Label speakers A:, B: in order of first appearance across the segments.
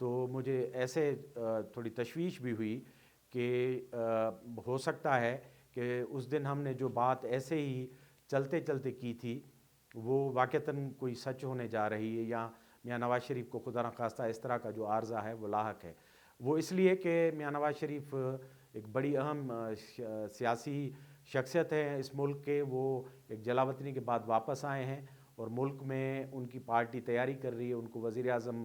A: تو مجھے ایسے تھوڑی تشویش بھی ہوئی کہ ہو سکتا ہے کہ اس دن ہم نے جو بات ایسے ہی چلتے چلتے کی تھی وہ واقعتاً کوئی سچ ہونے جا رہی ہے، یا میاں نواز شریف کو خدا نخواستہ اس طرح کا جو عارضہ ہے وہ لاحق ہے۔ وہ اس لیے کہ میاں نواز شریف ایک بڑی اہم سیاسی شخصیت ہے اس ملک کے، وہ ایک جلاوطنی کے بعد واپس آئے ہیں اور ملک میں ان کی پارٹی تیاری کر رہی ہے ان کو وزیر اعظم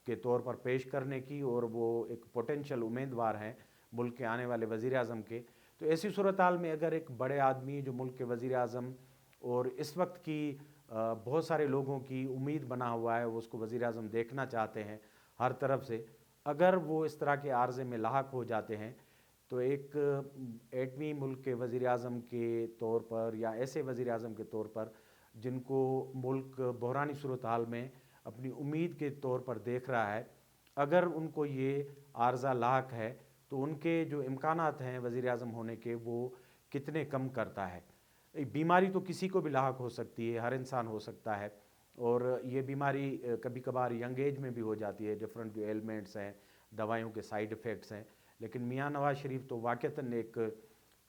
A: کے طور پر پیش کرنے کی، اور وہ ایک پوٹینشل امیدوار ہیں ملک کے آنے والے وزیر اعظم کے۔ تو ایسی صورتحال میں اگر ایک بڑے آدمی جو ملک کے وزیر اعظم اور اس وقت کی بہت سارے لوگوں کی امید بنا ہوا ہے، وہ اس کو وزیر اعظم دیکھنا چاہتے ہیں ہر طرف سے، اگر وہ اس طرح کے عارضے میں لاحق ہو جاتے ہیں تو ایک ایٹمی ملک کے وزیر اعظم کے طور پر یا ایسے وزیر اعظم کے طور پر جن کو ملک بحرانی صورتحال میں اپنی امید کے طور پر دیکھ رہا ہے، اگر ان کو یہ عارضہ لاحق ہے تو ان کے جو امکانات ہیں وزیر اعظم ہونے کے وہ کتنے کم کرتا ہے۔ بیماری تو کسی کو بھی لاحق ہو سکتی ہے، ہر انسان ہو سکتا ہے، اور یہ بیماری کبھی کبھار ینگ ایج میں بھی ہو جاتی ہے، ڈفرینٹ جو ایلمنٹس ہیں، دوائیوں کے سائیڈ ایفیکٹس ہیں۔ لیکن میاں نواز شریف تو واقعتاً ایک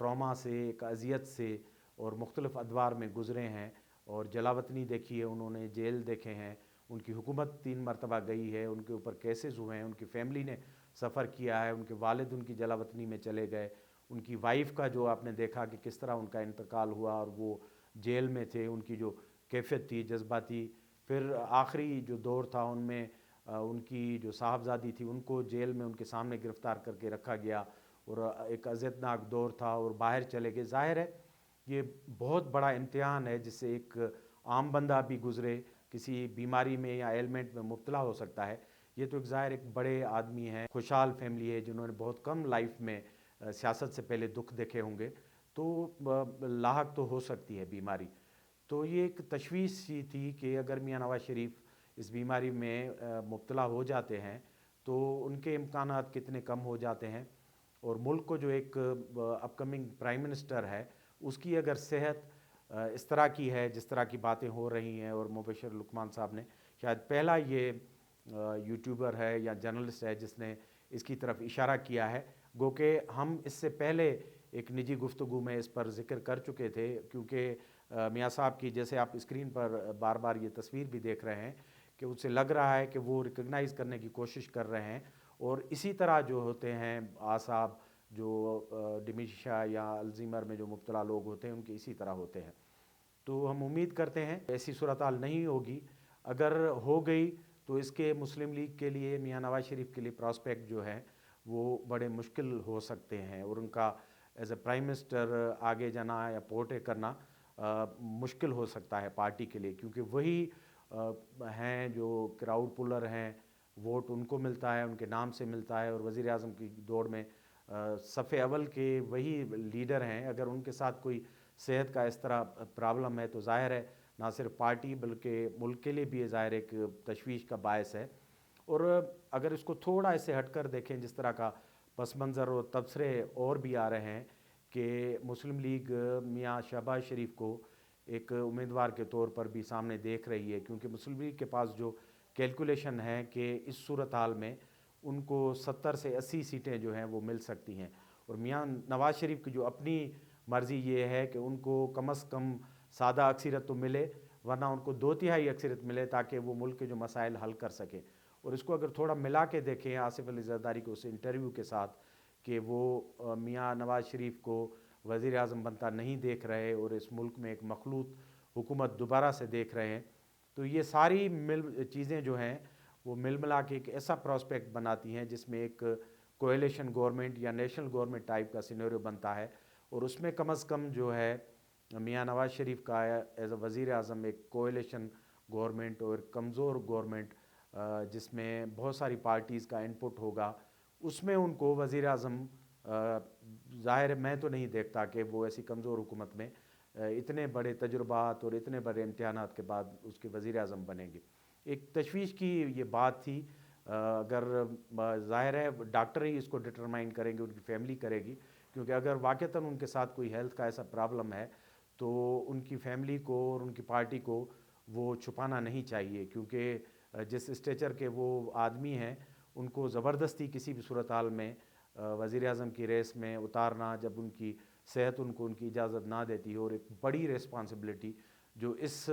A: ٹراما سے، ایک اذیت سے اور مختلف ادوار میں گزرے ہیں، اور جلاوطنی دیکھی ہے انہوں نے، جیل دیکھے ہیں، ان کی حکومت 3 مرتبہ گئی ہے، ان کے اوپر کیسز ہوئے ہیں، ان کی فیملی نے سفر کیا ہے، ان کے والد ان کی جلاوطنی میں چلے گئے، ان کی وائف کا جو آپ نے دیکھا کہ کس طرح ان کا انتقال ہوا اور وہ جیل میں تھے، ان کی جو کیفیت تھی جذباتی۔ پھر آخری جو دور تھا ان میں ان کی جو صاحبزادی تھی ان کو جیل میں ان کے سامنے گرفتار کر کے رکھا گیا، اور ایک اذیتناک دور تھا اور باہر چلے گئے۔ ظاہر ہے یہ بہت بڑا امتحان ہے جس سے ایک عام بندہ بھی گزرے، کسی بیماری میں یا ایلمنٹ میں مبتلا ہو سکتا ہے۔ یہ تو ایک ظاہر ایک بڑے آدمی ہیں، خوشحال فیملی ہے، جنہوں نے بہت کم لائف میں سیاست سے پہلے دکھ دیکھے ہوں گے، تو لاحق تو ہو سکتی ہے بیماری۔ تو یہ ایک تشویش سی تھی کہ اگر میاں نواز شریف اس بیماری میں مبتلا ہو جاتے ہیں تو ان کے امکانات کتنے کم ہو جاتے ہیں، اور ملک کو جو ایک اپ کمنگ پرائم منسٹر ہے اس کی اگر صحت اس طرح کی ہے جس طرح کی باتیں ہو رہی ہیں، اور مبشر لقمان صاحب نے شاید پہلا یہ یوٹیوبر ہے یا جرنلسٹ ہے جس نے اس کی طرف اشارہ کیا ہے، گو کہ ہم اس سے پہلے ایک نجی گفتگو میں اس پر ذکر کر چکے تھے، کیونکہ میاں صاحب کی جیسے آپ اسکرین پر بار بار یہ تصویر بھی دیکھ رہے ہیں کہ ان سے لگ رہا ہے کہ وہ ریکگنائز کرنے کی کوشش کر رہے ہیں، اور اسی طرح جو ہوتے ہیں اعصاب جو ڈیمنشیا یا الزیمر میں جو مبتلا لوگ ہوتے ہیں ان کے اسی طرح ہوتے ہیں۔ تو ہم امید کرتے ہیں ایسی صورتحال نہیں ہوگی، اگر ہو گئی تو اس کے مسلم لیگ کے لیے، میاں نواز شریف کے لیے پراسپیکٹ جو ہے وہ بڑے مشکل ہو سکتے ہیں، اور ان کا ایز اے پرائم منسٹر آگے جانا یا پورٹے کرنا مشکل ہو سکتا ہے پارٹی کے لیے، کیونکہ وہی ہیں جو کراؤڈ پولر ہیں، ووٹ ان کو ملتا ہے، ان کے نام سے ملتا ہے، اور وزیر اعظم کی دوڑ میں صف اول کے وہی لیڈر ہیں۔ اگر ان کے ساتھ کوئی صحت کا اس طرح پرابلم ہے تو ظاہر ہے نہ صرف پارٹی بلکہ ملک کے لیے بھی یہ ظاہر ایک تشویش کا باعث ہے۔ اور اگر اس کو تھوڑا اسے ہٹ کر دیکھیں، جس طرح کا پس منظر اور تبصرے اور بھی آ رہے ہیں کہ مسلم لیگ میاں شہباز شریف کو ایک امیدوار کے طور پر بھی سامنے دیکھ رہی ہے، کیونکہ مسلم لیگ کے پاس جو کیلکولیشن ہے کہ اس صورتحال میں ان کو 70 سے 80 سیٹیں جو ہیں وہ مل سکتی ہیں، اور میاں نواز شریف کی جو اپنی مرضی یہ ہے کہ ان کو کم از کم سادہ اکثریت تو ملے، ورنہ ان کو 2/3 اکثریت ملے تاکہ وہ ملک کے جو مسائل حل کر سکیں۔ اور اس کو اگر تھوڑا ملا کے دیکھیں آصف علی زرداری کو اس انٹرویو کے ساتھ کہ وہ میاں نواز شریف کو وزیر اعظم بنتا نہیں دیکھ رہے اور اس ملک میں ایک مخلوط حکومت دوبارہ سے دیکھ رہے ہیں، تو یہ ساری چیزیں جو ہیں وہ مل ملا کے ایک ایسا پراسپیکٹ بناتی ہیں جس میں ایک کوئلیشن گورنمنٹ یا نیشنل گورنمنٹ ٹائپ کا سینیریو بنتا ہے، اور اس میں کم از کم جو ہے میاں نواز شریف کا ایز اے وزیر اعظم ایک کوئلیشن گورنمنٹ اور کمزور گورنمنٹ جس میں بہت ساری پارٹیز کا انپٹ ہوگا، اس میں ان کو وزیر اعظم ظاہر میں تو نہیں دیکھتا کہ وہ ایسی کمزور حکومت میں اتنے بڑے تجربات اور اتنے بڑے امتحانات کے بعد اس کے وزیر اعظم بنیں گے۔ ایک تشویش کی یہ بات تھی، اگر ظاہر ہے ڈاکٹر ہی اس کو ڈٹرمائن کریں گے، ان کی فیملی کرے گی، کیونکہ اگر واقعتاً ان کے ساتھ کوئی ہیلتھ کا ایسا پرابلم ہے تو ان کی فیملی کو اور ان کی پارٹی کو وہ چھپانا نہیں چاہیے، کیونکہ جس اسٹیچر کے وہ آدمی ہیں ان کو زبردستی کسی بھی صورتحال میں وزیر اعظم کی ریس میں اتارنا، جب ان کی صحت ان کو ان کی اجازت نہ دیتی ہے، اور ایک بڑی ریسپانسبلٹی جو اس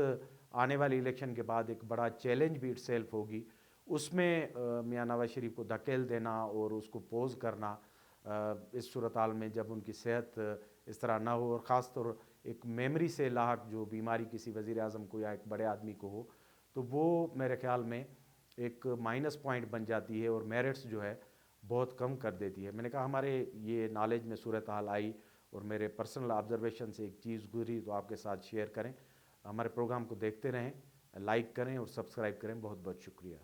A: آنے والی الیکشن کے بعد ایک بڑا چیلنج بھی اٹ سیلف ہوگی، اس میں میاں نواز شریف کو دھکیل دینا اور اس کو پوز کرنا اس صورتحال میں جب ان کی صحت اس طرح نہ ہو، اور خاص طور ایک میموری سے لاحق جو بیماری کسی وزیر اعظم کو یا ایک بڑے آدمی کو ہو، تو وہ میرے خیال میں ایک مائنس پوائنٹ بن جاتی ہے اور میرٹس جو ہے بہت کم کر دیتی ہے۔ میں نے کہا ہمارے یہ نالج میں صورتحال آئی اور میرے پرسنل آبزرویشن سے ایک چیز گزری تو آپ کے ساتھ شیئر کریں۔ ہمارے پروگرام کو دیکھتے رہیں، لائک کریں اور سبسکرائب کریں۔ بہت بہت شکریہ۔